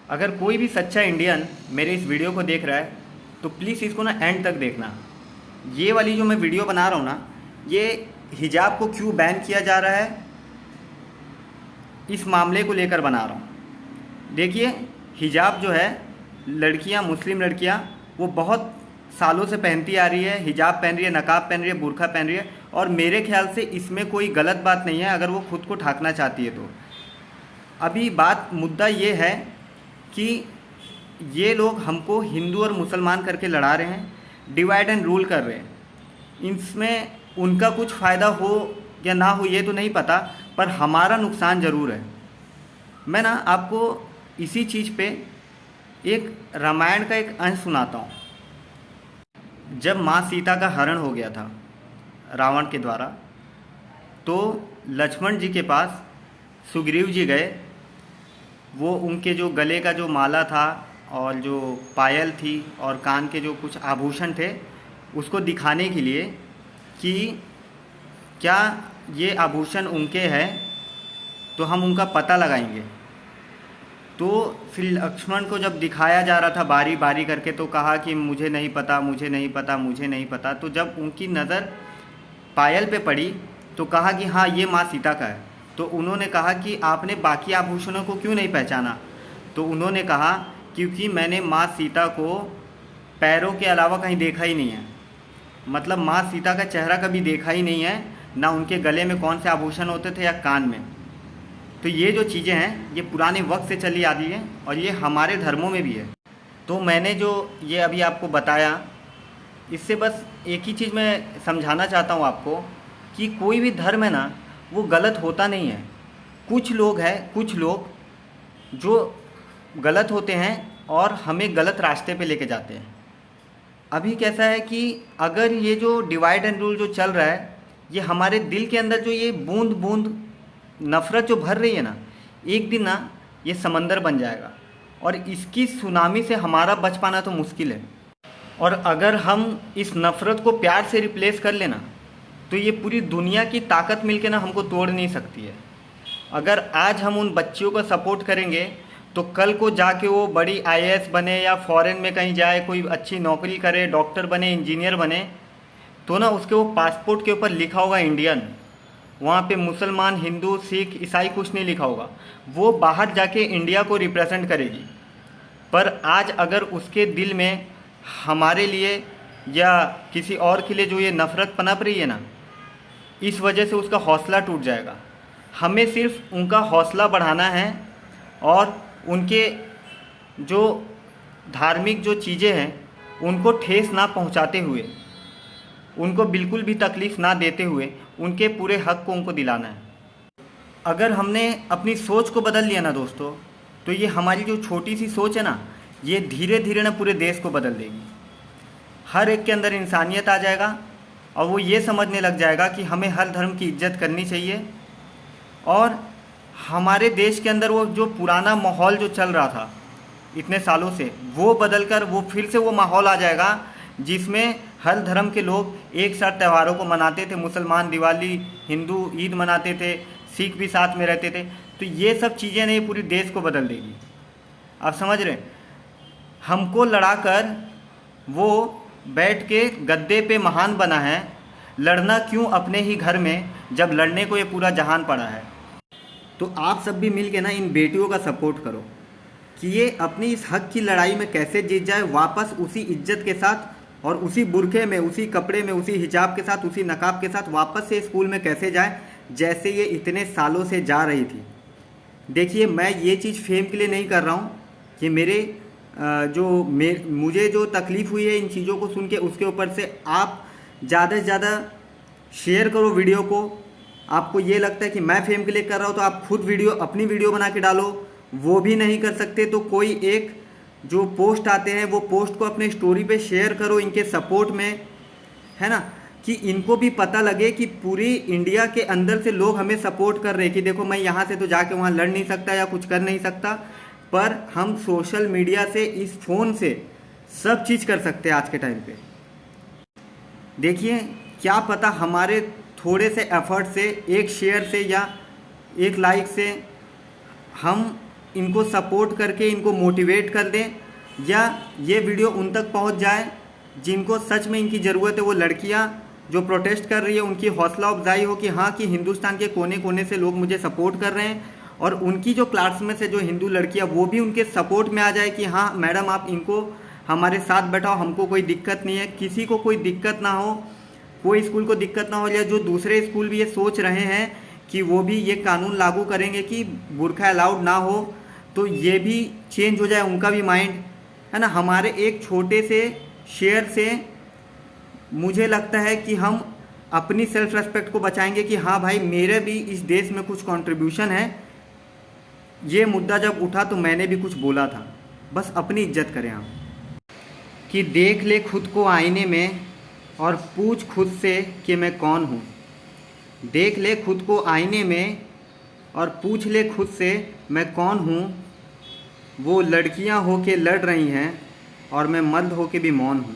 अगर कोई भी सच्चा इंडियन मेरे इस वीडियो को देख रहा है तो प्लीज़ इसको ना एंड तक देखना। ये वाली जो मैं वीडियो बना रहा हूँ ना, ये हिजाब को क्यों बैन किया जा रहा है इस मामले को लेकर बना रहा हूँ। देखिए, हिजाब जो है, लड़कियाँ, मुस्लिम लड़कियाँ वो बहुत सालों से पहनती आ रही है, हिजाब पहन रही है, नकाब पहन रही है, बुर्का पहन रही है, और मेरे ख्याल से इसमें कोई गलत बात नहीं है अगर वो खुद को ढांकना चाहती है तो। अभी मुद्दा ये है कि ये लोग हमको हिंदू और मुसलमान करके लड़ा रहे हैं, डिवाइड एंड रूल कर रहे हैं। इसमें उनका कुछ फ़ायदा हो या ना हो ये तो नहीं पता, पर हमारा नुकसान ज़रूर है। मैं ना आपको इसी चीज़ पे एक रामायण का एक अंश सुनाता हूँ। जब माँ सीता का हरण हो गया था रावण के द्वारा, तो लक्ष्मण जी के पास सुग्रीव जी गए। वो उनके जो गले का जो माला था और जो पायल थी और कान के जो कुछ आभूषण थे उसको दिखाने के लिए कि क्या ये आभूषण उनके हैं तो हम उनका पता लगाएंगे। तो फिर लक्ष्मण को जब दिखाया जा रहा था बारी बारी करके, तो कहा कि मुझे नहीं पता, मुझे नहीं पता, मुझे नहीं पता। तो जब उनकी नज़र पायल पे पड़ी तो कहा कि हाँ, ये माँ सीता का है। तो उन्होंने कहा कि आपने बाकी आभूषणों को क्यों नहीं पहचाना? तो उन्होंने कहा क्योंकि मैंने माँ सीता को पैरों के अलावा कहीं देखा ही नहीं है। मतलब माँ सीता का चेहरा कभी देखा ही नहीं है, ना उनके गले में कौन से आभूषण होते थे या कान में। तो ये जो चीज़ें हैं ये पुराने वक्त से चली आ रही हैं और ये हमारे धर्मों में भी है। तो मैंने जो ये अभी आपको बताया, इससे बस एक ही चीज़ मैं समझाना चाहता हूँ आपको कि कोई भी धर्म है ना, वो गलत होता नहीं है। कुछ लोग हैं, कुछ लोग जो गलत होते हैं और हमें गलत रास्ते पे लेके जाते हैं। अभी कैसा है कि अगर ये जो डिवाइड एंड रूल जो चल रहा है, ये हमारे दिल के अंदर जो ये बूंद बूंद नफ़रत जो भर रही है ना, एक दिन ना ये समंदर बन जाएगा और इसकी सुनामी से हमारा बच पाना तो मुश्किल है। और अगर हम इस नफ़रत को प्यार से रिप्लेस कर लेना तो ये पूरी दुनिया की ताकत मिलके ना हमको तोड़ नहीं सकती है। अगर आज हम उन बच्चियों को सपोर्ट करेंगे तो कल को जाके वो बड़ी आईएएस बने या फॉरेन में कहीं जाए, कोई अच्छी नौकरी करे, डॉक्टर बने, इंजीनियर बने, तो ना उसके वो पासपोर्ट के ऊपर लिखा होगा इंडियन। वहाँ पे मुसलमान, हिंदू, सिख, ईसाई कुछ नहीं लिखा होगा। वो बाहर जाके इंडिया को रिप्रेजेंट करेगी। पर आज अगर उसके दिल में हमारे लिए या किसी और के लिए जो ये नफ़रत पनप रही है ना, इस वजह से उसका हौसला टूट जाएगा। हमें सिर्फ उनका हौसला बढ़ाना है और उनके जो धार्मिक जो चीज़ें हैं उनको ठेस ना पहुंचाते हुए, उनको बिल्कुल भी तकलीफ़ ना देते हुए उनके पूरे हक को उनको दिलाना है। अगर हमने अपनी सोच को बदल लिया ना दोस्तों, तो ये हमारी जो छोटी सी सोच है ना, ये धीरे धीरे ना पूरे देश को बदल देगी। हर एक के अंदर इंसानियत आ जाएगा और वो ये समझने लग जाएगा कि हमें हर धर्म की इज्जत करनी चाहिए। और हमारे देश के अंदर वो जो पुराना माहौल जो चल रहा था इतने सालों से, वो बदल कर वो फिर से वो माहौल आ जाएगा जिसमें हर धर्म के लोग एक साथ त्योहारों को मनाते थे। मुसलमान दिवाली, हिंदू ईद मनाते थे, सिख भी साथ में रहते थे। तो ये सब चीज़ें नहीं पूरी देश को बदल देगी। आप समझ रहे हैं? हमको लड़ाकर वो बैठ के गद्दे पे महान बना है, लड़ना क्यों अपने ही घर में जब लड़ने को ये पूरा जहान पड़ा है। तो आप सब भी मिल के ना इन बेटियों का सपोर्ट करो कि ये अपनी इस हक की लड़ाई में कैसे जीत जाए, वापस उसी इज्जत के साथ और उसी बुरखे में, उसी कपड़े में, उसी हिजाब के साथ, उसी नकाब के साथ वापस से स्कूल में कैसे जाए जैसे ये इतने सालों से जा रही थी। देखिए, मैं ये चीज़ फेम के लिए नहीं कर रहा हूँ कि मुझे जो तकलीफ़ हुई है इन चीज़ों को सुन के, उसके ऊपर से आप ज़्यादा से ज़्यादा शेयर करो वीडियो को। आपको ये लगता है कि मैं फेम के लिए कर रहा हूँ तो आप खुद अपनी वीडियो बना के डालो। वो भी नहीं कर सकते तो कोई एक जो पोस्ट आते हैं वो पोस्ट को अपने स्टोरी पे शेयर करो इनके सपोर्ट में, है ना, कि इनको भी पता लगे कि पूरी इंडिया के अंदर से लोग हमें सपोर्ट कर रहे हैं कि देखो, मैं यहाँ से तो जाके वहाँ लड़ नहीं सकता या कुछ कर नहीं सकता, पर हम सोशल मीडिया से, इस फ़ोन से सब चीज़ कर सकते हैं आज के टाइम पे। देखिए, क्या पता हमारे थोड़े से एफर्ट से, एक शेयर से या एक लाइक से हम इनको सपोर्ट करके इनको मोटिवेट कर दें, या ये वीडियो उन तक पहुंच जाए जिनको सच में इनकी ज़रूरत है। वो लड़कियां जो प्रोटेस्ट कर रही है उनकी हौसला अफजाई हो कि हाँ, कि हिंदुस्तान के कोने कोने से लोग मुझे सपोर्ट कर रहे हैं, और उनकी जो क्लासमेट्स है जो हिंदू लड़कियां वो भी उनके सपोर्ट में आ जाए कि हाँ मैडम, आप इनको हमारे साथ बैठाओ, हमको कोई दिक्कत नहीं है, किसी को कोई दिक्कत ना हो, कोई स्कूल को दिक्कत ना हो। या जो दूसरे स्कूल भी ये सोच रहे हैं कि वो भी ये कानून लागू करेंगे कि बुर्का अलाउड ना हो, तो ये भी चेंज हो जाए उनका भी माइंड, है ना। हमारे एक छोटे से शेयर से मुझे लगता है कि हम अपनी सेल्फ रेस्पेक्ट को बचाएंगे कि हाँ भाई, मेरे भी इस देश में कुछ कंट्रीब्यूशन है। ये मुद्दा जब उठा तो मैंने भी कुछ बोला था। बस अपनी इज्जत करें हम, कि देख ले खुद को आईने में और पूछ खुद से कि मैं कौन हूँ। देख ले खुद को आईने में और पूछ ले खुद से मैं कौन हूँ। वो लड़कियाँ होके लड़ रही हैं और मैं मर्द होके भी मौन हूँ।